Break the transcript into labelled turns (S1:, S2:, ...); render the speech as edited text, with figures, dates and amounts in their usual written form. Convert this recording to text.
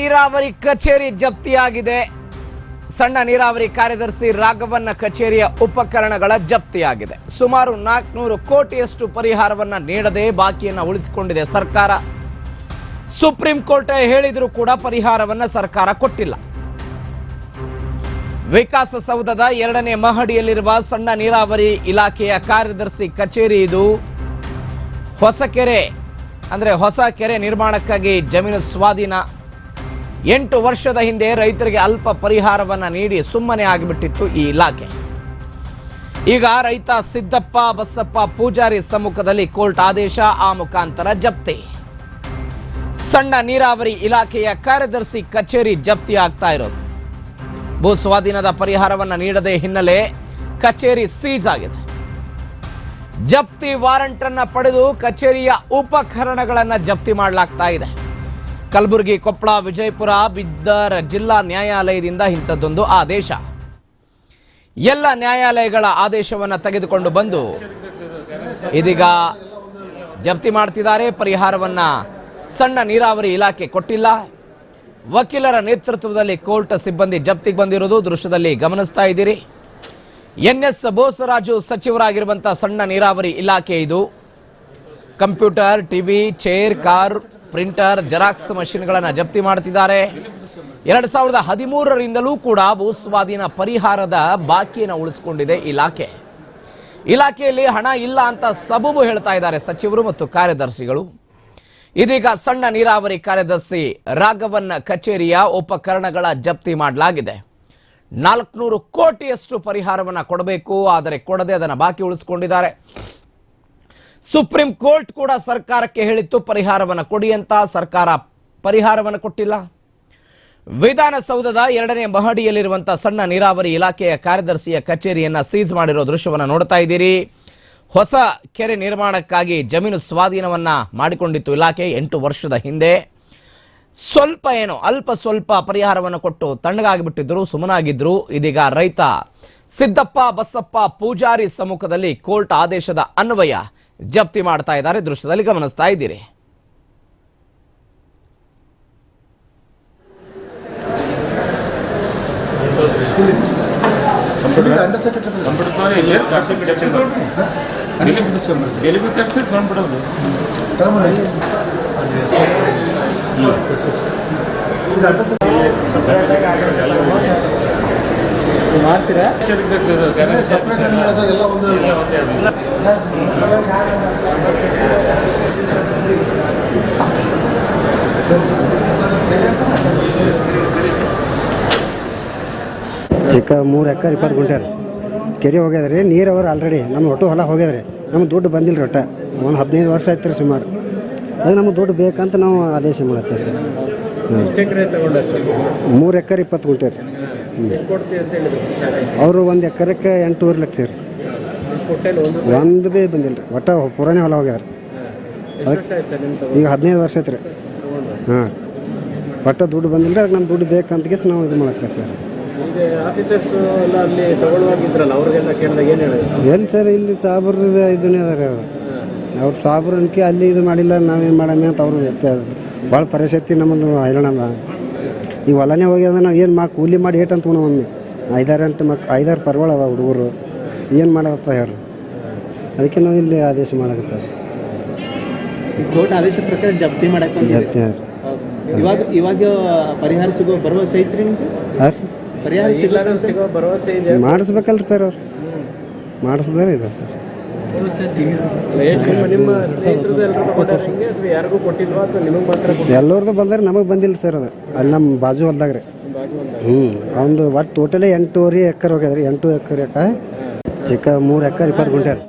S1: ನೀರಾವರಿ ಕಚೇರಿ ಜಪ್ತಿಯಾಗಿದೆ. ಸಣ್ಣ ನೀರಾವರಿ ಕಾರ್ಯದರ್ಶಿ ರಾಘವನ್ನ ಕಚೇರಿಯ ಉಪಕರಣಗಳ ಜಪ್ತಿಯಾಗಿದೆ. ಸುಮಾರು 400 ಕೋಟಿಯಷ್ಟು ಪರಿಹಾರವನ್ನ ನೀಡದೆ ಬಾಕಿಯನ್ನ ಉಳಿಸಿಕೊಂಡಿದೆ ಸರ್ಕಾರ. ಸುಪ್ರೀಂ ಕೋರ್ಟ್ ಹೇಳಿದರೂ ಕೂಡ ಪರಿಹಾರವನ್ನ ಸರ್ಕಾರ ಕೊಟ್ಟಿಲ್ಲ. ವಿಕಾಸಸೌಧದ 2ನೇ ಮಹಡಿಯಲ್ಲಿರುವ ಸಣ್ಣ ನೀರಾವರಿ ಇಲಾಖೆಯ ಕಾರ್ಯದರ್ಶಿ ಕಚೇರಿ ಇದು. ಹೊಸ ಕೆರೆ ನಿರ್ಮಾಣಕ್ಕಾಗಿ ಜಮೀನು ಸ್ವಾಧೀನ. 8 ವರ್ಷದ ಹಿಂದೆ ರೈತರಿಗೆ ಅಲ್ಪ ಪರಿಹಾರವನ್ನ ನೀಡಿ ಸುಮ್ಮನೆ ಆಗಿಬಿಟ್ಟಿತ್ತು ಈ ಇಲಾಖೆ. ಈಗ ರೈತ ಸಿದ್ದಪ್ಪ ಬಸಪ್ಪ ಪೂಜಾರಿ ಸಮ್ಮುಖದಲ್ಲಿ ಕೋರ್ಟ್ ಆದೇಶ, ಆ ಮುಖಾಂತರ ಜಪ್ತಿ. ಸಣ್ಣ ನೀರಾವರಿ ಇಲಾಖೆಯ ಕಾರ್ಯದರ್ಶಿ ಕಚೇರಿ ಜಪ್ತಿ ಆಗ್ತಾ ಇರೋದು. ಭೂ ಸ್ವಾಧೀನದ ಪರಿಹಾರವನ್ನ ನೀಡದೆ ಹಿನ್ನೆಲೆ ಕಚೇರಿ ಸೀಜ್ ಆಗಿದೆ. ಜಪ್ತಿ ವಾರಂಟ್ ಅನ್ನ ಪಡೆದು ಕಚೇರಿಯ ಉಪಕರಣಗಳನ್ನು ಜಪ್ತಿ ಮಾಡಲಾಗ್ತಾ ಇದೆ. ಕಲಬುರಗಿ, ಕೊಪ್ಪಳ, ವಿಜಯಪುರ, ಬೀದರ್ ಜಿಲ್ಲಾ ನ್ಯಾಯಾಲಯದಿಂದ ಇಂಥದ್ದೊಂದು ಆದೇಶ. ಎಲ್ಲ ನ್ಯಾಯಾಲಯಗಳ ಆದೇಶವನ್ನು ತೆಗೆದುಕೊಂಡು ಬಂದು ಇದೀಗ ಜಪ್ತಿ ಮಾಡ್ತಿದ್ದಾರೆ. ಪರಿಹಾರವನ್ನ ಸಣ್ಣ ನೀರಾವರಿ ಇಲಾಖೆ ಕೊಟ್ಟಿಲ್ಲ. ವಕೀಲರ ನೇತೃತ್ವದಲ್ಲಿ ಕೋರ್ಟ್ ಸಿಬ್ಬಂದಿ ಜಪ್ತಿಗೆ ಬಂದಿರೋದು ದೃಶ್ಯದಲ್ಲಿ ಗಮನಿಸ್ತಾ ಇದ್ದೀರಿ. ಎನ್ಎಸ್ ಬೋಸರಾಜು ಸಚಿವರಾಗಿರುವಂತಹ ಸಣ್ಣ ನೀರಾವರಿ ಇಲಾಖೆ ಇದು. Computer, TV, chair, car, printer, xerox ಮಷಿನ್ಗಳನ್ನು ಜಪ್ತಿ ಮಾಡ್ತಿದ್ದಾರೆ. 2013ರಿಂದಲೂ ಕೂಡ ಭೂ ಸ್ವಾಧೀನ ಪರಿಹಾರದ ಬಾಕಿಯನ್ನು ಉಳಿಸಿಕೊಂಡಿದೆ ಇಲಾಖೆ. ಇಲಾಖೆಯಲ್ಲಿ ಹಣ ಇಲ್ಲ ಅಂತ ಸಬೂಬು ಹೇಳ್ತಾ ಇದ್ದಾರೆ ಸಚಿವರು ಮತ್ತು ಕಾರ್ಯದರ್ಶಿಗಳು. ಇದೀಗ ಸಣ್ಣ ನೀರಾವರಿ ಕಾರ್ಯದರ್ಶಿ ರಾಘವನ್ನ ಕಚೇರಿಯ ಉಪಕರಣಗಳ ಜಪ್ತಿ ಮಾಡಲಾಗಿದೆ. 400 ಕೋಟಿಯಷ್ಟು ಪರಿಹಾರವನ್ನು ಕೊಡಬೇಕು, ಆದರೆ ಕೊಡದೆ ಅದನ್ನು ಬಾಕಿ ಉಳಿಸಿಕೊಂಡಿದ್ದಾರೆ. ಸುಪ್ರೀಂ ಕೋರ್ಟ್ ಕೂಡ ಸರ್ಕಾರಕ್ಕೆ ಹೇಳಿತ್ತು ಪರಿಹಾರವನ್ನು ಕೊಡಿ ಅಂತ. ಸರ್ಕಾರ ಪರಿಹಾರವನ್ನು ಕೊಟ್ಟಿಲ್ಲ. ವಿಧಾನಸೌಧದ 2ನೇ ಮಹಡಿಯಲ್ಲಿರುವಂತಹ ಸಣ್ಣ ನೀರಾವರಿ ಇಲಾಖೆಯ ಕಾರ್ಯದರ್ಶಿಯ ಕಚೇರಿಯನ್ನ ಸೀಜ್ ಮಾಡಿರೋ ದೃಶ್ಯವನ್ನು ನೋಡ್ತಾ ಇದ್ದೀರಿ. ಹೊಸ ಕೆರೆ ನಿರ್ಮಾಣಕ್ಕಾಗಿ ಜಮೀನು ಸ್ವಾಧೀನವನ್ನ ಮಾಡಿಕೊಂಡಿತ್ತು ಇಲಾಖೆ 8 ವರ್ಷದ ಹಿಂದೆ. ಅಲ್ಪ ಸ್ವಲ್ಪ ಪರಿಹಾರವನ್ನು ಕೊಟ್ಟು ತಣ್ಣಗಾಗಿಬಿಟ್ಟಿದ್ರು, ಸುಮ್ಮನಾಗಿದ್ರು. ಇದೀಗ ರೈತ ಸಿದ್ದಪ್ಪ ಬಸಪ್ಪ ಪೂಜಾರಿ ಸಮ್ಮುಖದಲ್ಲಿ ಕೋರ್ಟ್ ಆದೇಶದ ಅನ್ವಯ ಜಪ್ತಿ ಮಾಡ್ತಾ ಇದ್ದಾರೆ. ದೃಶ್ಯದಲ್ಲಿ ಗಮನಿಸ್ತಾ ಇದ್ದೀರಿ.
S2: ಮಾಡ್ತೀರಾ?
S3: ಚಿಕ್ಕ 3 ಎಕರೆ 20 ಗುಂಟೆ ಕೆರೆ ಹೋಗ್ಯದ್ರಿ. ನೀರು ಅವ್ರು ಆಲ್ರೆಡಿ ನಮ್ಮ ಒಟ್ಟು ಹೊಲ ಹೋಗ್ಯದ್ರಿ. ನಮ್ಗೆ ದುಡ್ಡು ಬಂದಿಲ್ಲ ಒಟ್ಟ. ಒಂದು 15 ವರ್ಷ ಆಯ್ತು ರೀ ಸುಮಾರು. ಅದು ನಮಗೆ ದುಡ್ಡು ಬೇಕಂತ ನಾವು ಆದೇಶ ಮಾಡುತ್ತೆ ಸರ್. 3 ಎಕರೆ 20 ಗುಂಟೆ ರೀ. ಅವರು 1 ಎಕರೆಕ್ಕೆ 8.5 ಲಕ್ಷ ರೀ. ಒಂದು ಭೀ ಬಂದಿಲ್ಲ ರೀ. ಒಟ್ಟು ಪುರಾಣಿ ಹೊಲ ಹೋಗ್ಯಾರ. ಅದಕ್ಕೆ ಈಗ 15 ವರ್ಷ ಆಯ್ತು ರೀ. ಹಾಂ, ಒಟ್ಟು ದುಡ್ಡು ಬಂದಿಲ್ಲ ರೀ. ಅದಕ್ಕೆ ನಮ್ಮ ದುಡ್ಡು ಬೇಕಂತ ನಾವು ಇದು ಮಾಡತ್ತೇವೆ ಸರ್. ಎಲ್ಲಿ ಸರ್ ಇಲ್ಲಿ ಸಾಬ್ರದ ಇದನ್ನೇ ಅದಾರೆ. ಅವ್ರು ಸಾಬ್ರ ಅನ್ಕೆ ಅಲ್ಲಿ ಇದು ಮಾಡಿಲ್ಲ, ನಾವೇನು ಮಾಡಮ್ಮೆ ಅಂತ ಅವರು ಭಾಳ ಪರಿಸ್ಥಿತಿ ನಮ್ಮದು ಹೈರಾಣ. ಈಗ ಹೊಲನೇ ಹೋಗ್ಯದ, ನಾವು ಏನು ಕೂಲಿ ಮಾಡಿ ಏಟ್ ಅಂತ ಒಮ್ಮೆ 5-6 ಪರ್ವಾಳ ಅವ ಹುಡುಗರು. ಏನು ಮಾಡತ್ತ ಹೇಳ್ರಿ. ಅದಕ್ಕೆ ನಾವು ಇಲ್ಲಿ ಆದೇಶ ಮಾಡಕತ್ತಾರೆ.
S2: ಕೋರ್ಟ್ ಆದೇಶ ಪ್ರಕಾರ ಜಪ್ತಿ ಮಾಡಕ್ಕೆ
S3: ಜಪ್ತಿ
S2: ಇವಾಗ ಪರಿಹಾರ ಸಿಗೋ ಭರವಸೆ ಐತ್ರಿ ನಿಮ್ಗೆ? ಪರಿಹಾರ ಸಿಗೋ ಭರವಸೆ ಇದೆ.
S3: ಮಾಡಿಸ್ಬೇಕಲ್ರಿ ಸರ್, ಅವ್ರು ಮಾಡಿಸಿದಾರೆ ಇದು ಸರ್. ಎಲ್ಲರದು ಬಂದ್ರೆ ನಮಗೆ ಬಂದಿಲ್ಲ ಸರ್. ಅದು ಅಲ್ಲಿ ನಮ್ಮ ಬಾಜು ಹೊಲ್ದಾಗ ರೀ. ಒಂದು ಒಟ್ಟು ಟೋಟಲಿ 8.5 ಎಕರೆ ಹೋಗ್ಯದ್ರಿ. 8 ಎಕರೆ ಚಿಕ್ಕ 3 ಎಕರೆ 20 ಗುಂಟೆ ರೀ.